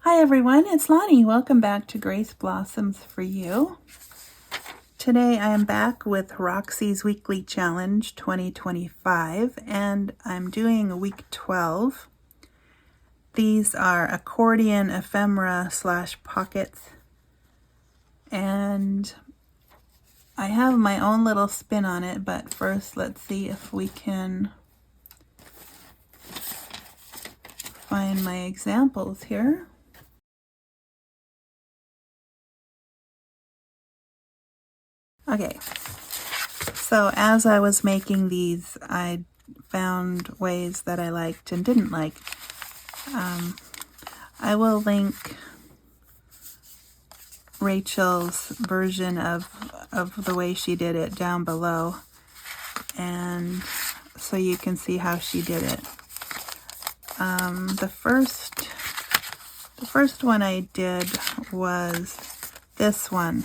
Hi everyone, it's Lonnie. Welcome back to Grace Blossoms for You. Today I am back with Roxy's Weekly Challenge 2025 and I'm doing week 12. These are accordion ephemera / pockets, and I have my own little spin on it, but first let's see if we can find my examples here. Okay, so as I was making these, I found ways that I liked and didn't like. I will link Rachel's version of the way she did it down below, and so you can see how she did it. The first one I did was this one,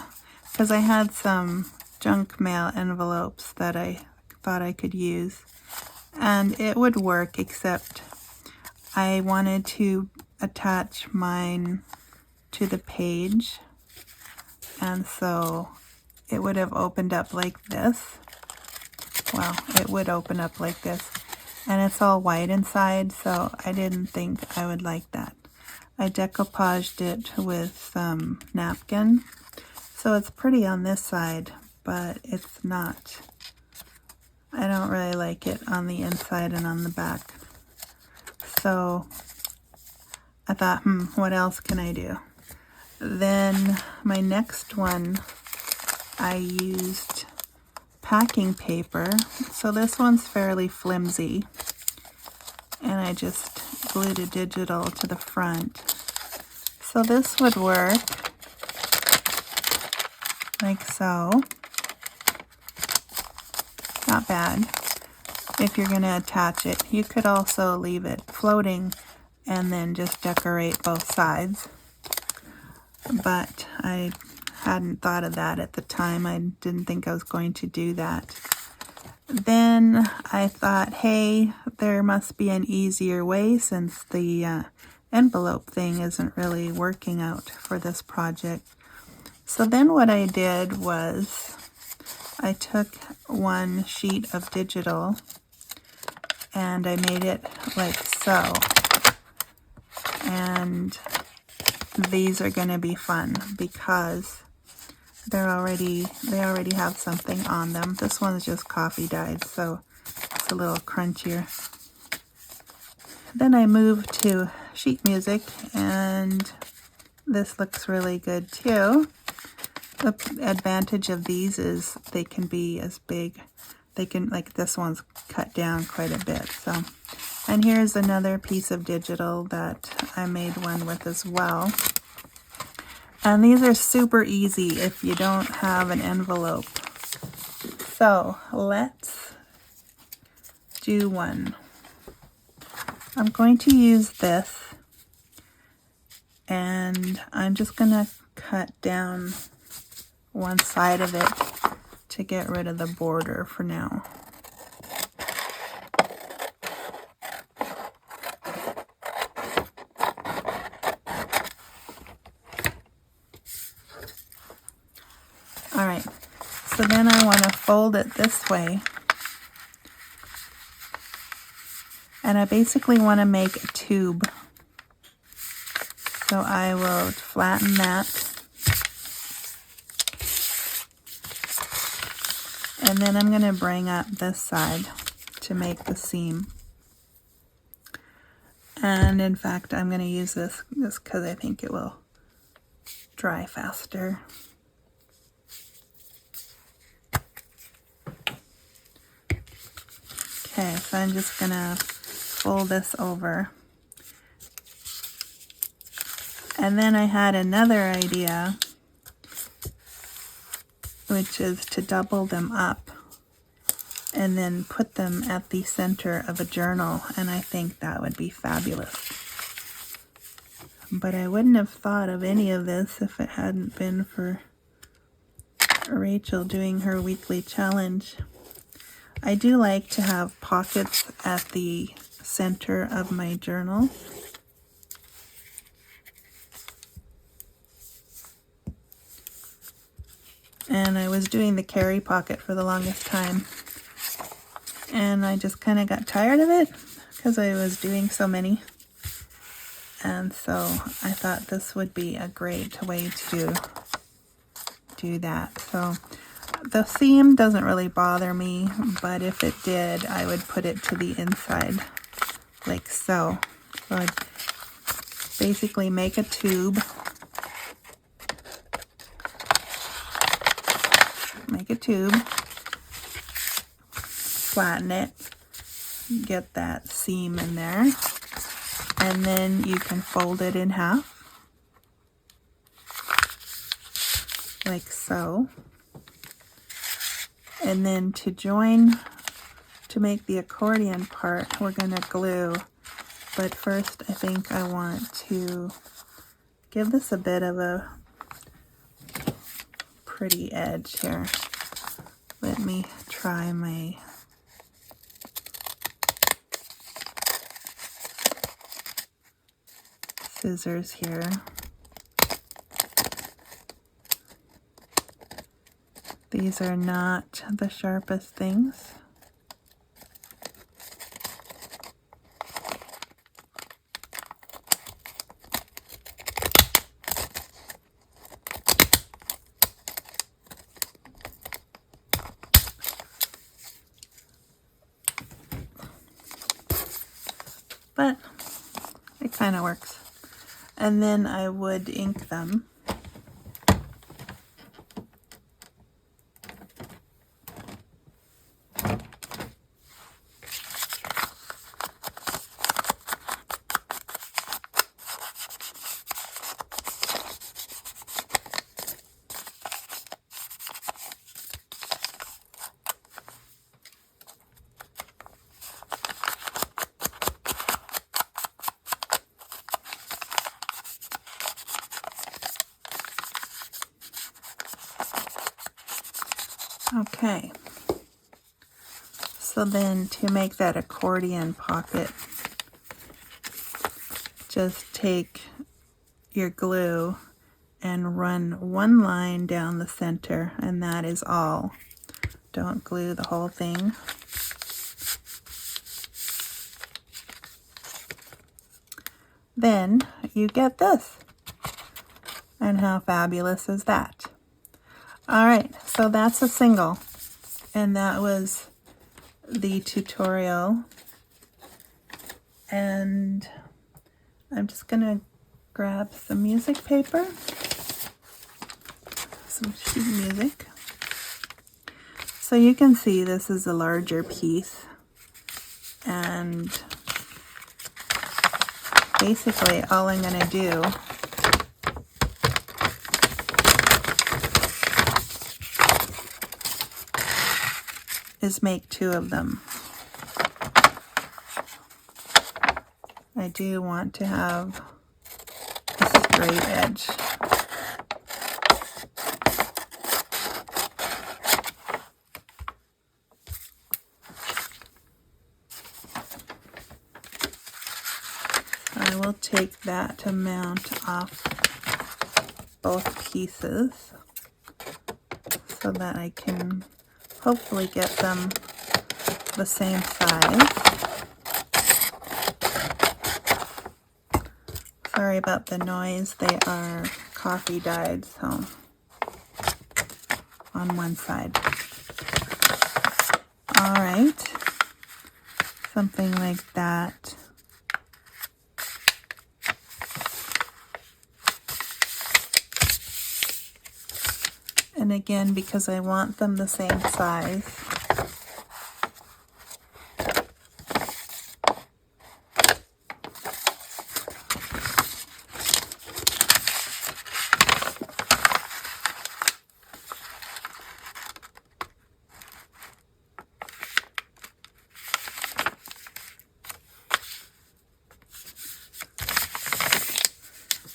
because I had some junk mail envelopes that I thought I could use, and it would work, except I wanted to attach mine to the page, and so it would have opened up like this. Well, it would open up like this, and it's all white inside, so I didn't think I would like that. I decoupaged it with some napkin, so it's pretty on this side, but it's not. I don't really like it on the inside and on the back. So I thought, what else can I do? Then my next one, I used packing paper. So this one's fairly flimsy, and I just glued a digital to the front. So this would work like so. Not bad if you're going to attach it. You could also leave it floating and then just decorate both sides, but I hadn't thought of that at the time. I didn't think I was going to do that. Then I thought, hey, there must be an easier way, since the envelope thing isn't really working out for this project. So then what I did was I took one sheet of digital and I made it like so. And these are going to be fun because they already have something on them. This one's just coffee dyed, so it's a little crunchier. Then I moved to sheet music, and this looks really good too. The advantage of these is they can be as big. They can, like this one's cut down quite a bit. So, and here's another piece of digital that I made one with as well. And these are super easy if you don't have an envelope. So let's do one. I'm going to use this, and I'm just going to cut down one side of it to get rid of the border for now. All right, so then I want to fold it this way, and I basically want to make a tube. So I will flatten that. And then I'm going to bring up this side to make the seam. And in fact, I'm going to use this because I think it will dry faster. Okay, so I'm just going to fold this over. And then I had another idea, which is to double them up and then put them at the center of a journal, and I think that would be fabulous. But I wouldn't have thought of any of this if it hadn't been for Rachel doing her weekly challenge. I do like to have pockets at the center of my journal. and I was doing the carry pocket for the longest time, and I just kind of got tired of it because I was doing so many, and so I thought this would be a great way to do that. So the seam doesn't really bother me, but if it did, I would put it to the inside like so. So I'd basically make a tube, flatten it, get that seam in there, and then you can fold it in half like so. And then to make the accordion part, we're going to glue. But first, I think I want to give this a bit of a pretty edge here. Let me try my scissors here. These are not the sharpest things. But it kind of works. And then I would ink them. Okay, so then to make that accordion pocket, just take your glue and run one line down the center, and that is all. Don't glue the whole thing. Then you get this. And how fabulous is that? All right, so that's a single, and that was the tutorial. And I'm just gonna grab some music paper, some sheet music. So you can see this is a larger piece, and basically all I'm gonna do is make two of them. I do want to have a straight edge. I will take that amount off both pieces so that I can hopefully get them the same size. Sorry about the noise, they are coffee dyed, so on one side. All right, something like that. And again, because I want them the same size,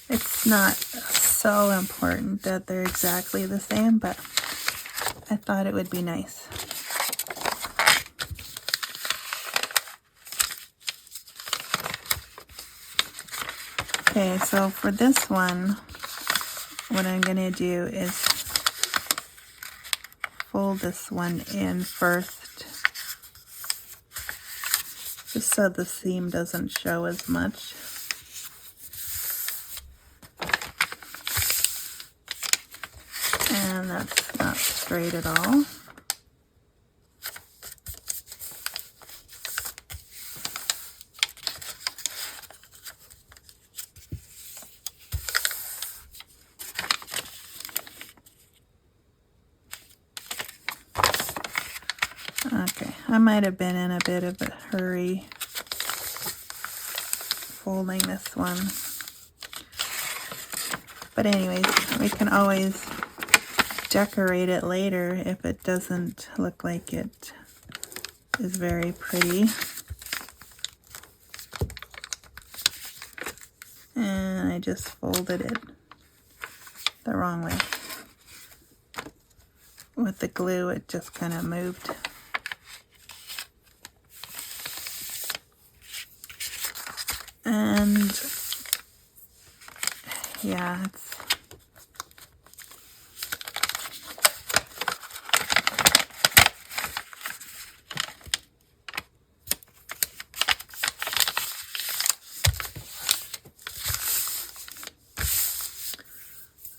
it's not so important that they're exactly the same, but I thought it would be nice. Okay, so for this one, what I'm going to do is fold this one in first, just so the seam doesn't show as much. And that's not straight at all. Okay, I might have been in a bit of a hurry folding this one. But anyways, we can always decorate it later if it doesn't look like it is very pretty. And I just folded it the wrong way. With the glue, it just kind of moved. And yeah, it's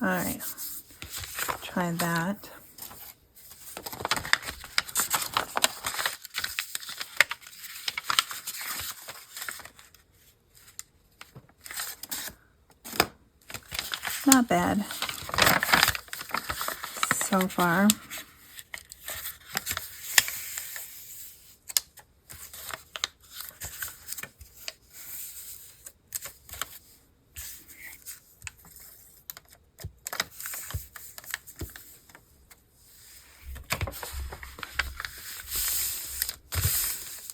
all right. Try that. Not bad so far.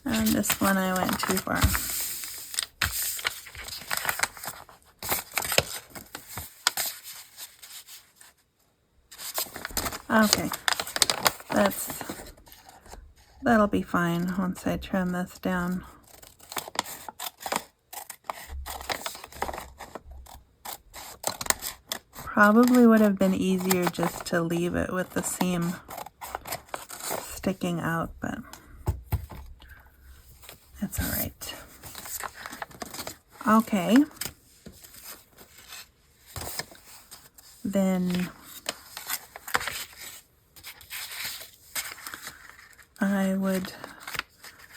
And this one I went too far. Okay, that'll be fine once I trim this down. Probably would have been easier just to leave it with the seam sticking out, but it's all right. Okay, then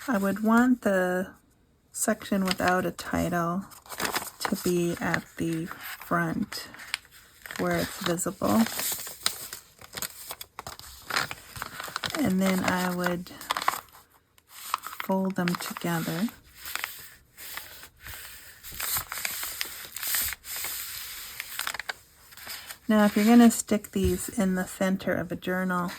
I would want the section without a title to be at the front where it's visible. And then I would fold them together. Now, if you're going to stick these in the center of a journal,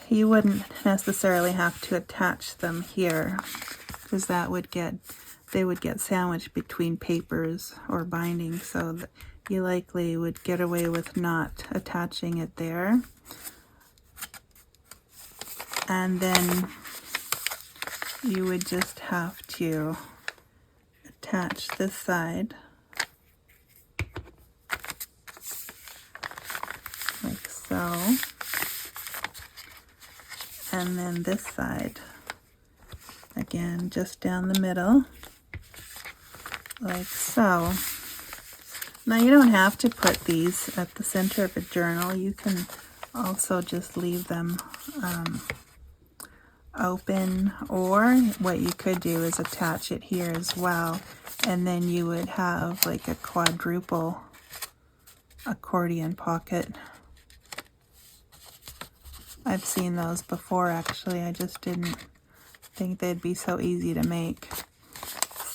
you wouldn't necessarily have to attach them here, because they would get sandwiched between papers or binding, so that you likely would get away with not attaching it there. And then you would just have to attach this side like so. And then this side, again, just down the middle, like so. Now you don't have to put these at the center of a journal. You can also just leave them open, or what you could do is attach it here as well, and then you would have like a quadruple accordion pocket. I've seen those before, actually. I just didn't think they'd be so easy to make.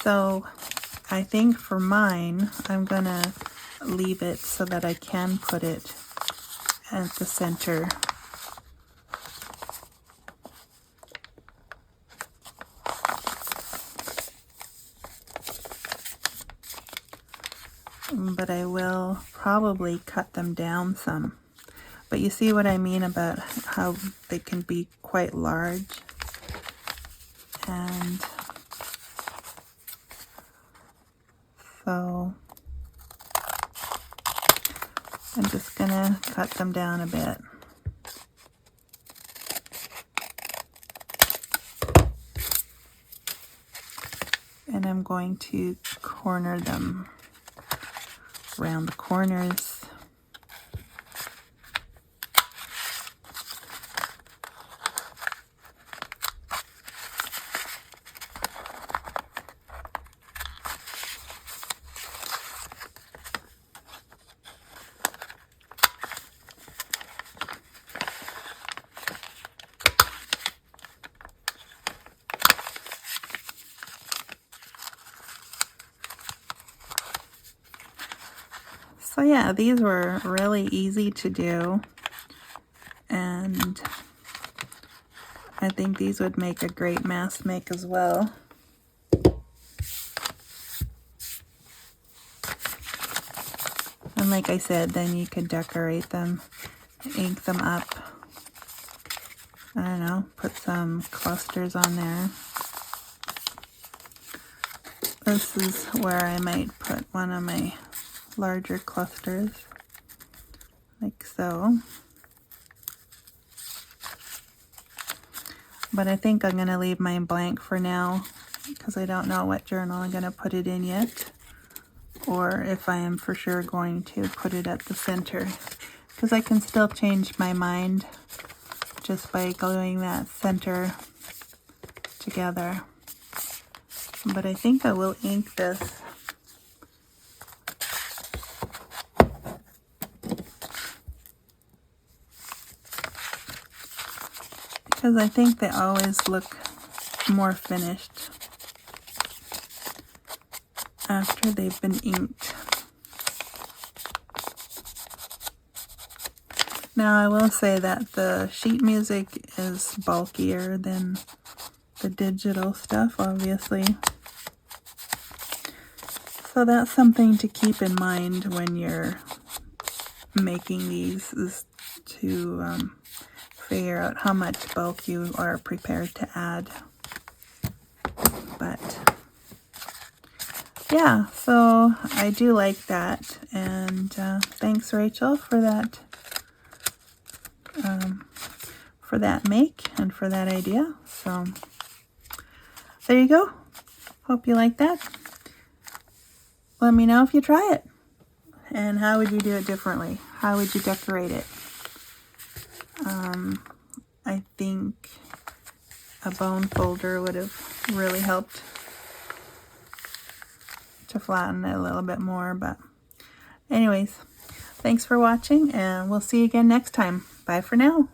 So I think for mine, I'm gonna leave it so that I can put it at the center. But I will probably cut them down some. But you see what I mean about how they can be quite large. And so I'm just gonna cut them down a bit. I'm going to corner them around the corners. So yeah, these were really easy to do, and I think these would make a great mask make as well. And like I said, then you could decorate them, ink them up. I don't know, put some clusters on there. This is where I might put one of my larger clusters, like so. But I think I'm going to leave mine blank for now because I don't know what journal I'm going to put it in yet, or if I am for sure going to put it at the center, because I can still change my mind just by gluing that center together. But I think I will ink this. Because I think they always look more finished after they've been inked. Now I will say that the sheet music is bulkier than the digital stuff, obviously. So that's something to keep in mind when you're making these, is to figure out how much bulk you are prepared to add. But yeah, so I do like that, and thanks Rachel for that make and for that idea. So there you go. Hope you like that. Let me know if you try it, and how would you do it differently? How would you decorate it? I think a bone folder would have really helped to flatten it a little bit more. But anyways, thanks for watching, and we'll see you again next time. Bye for now.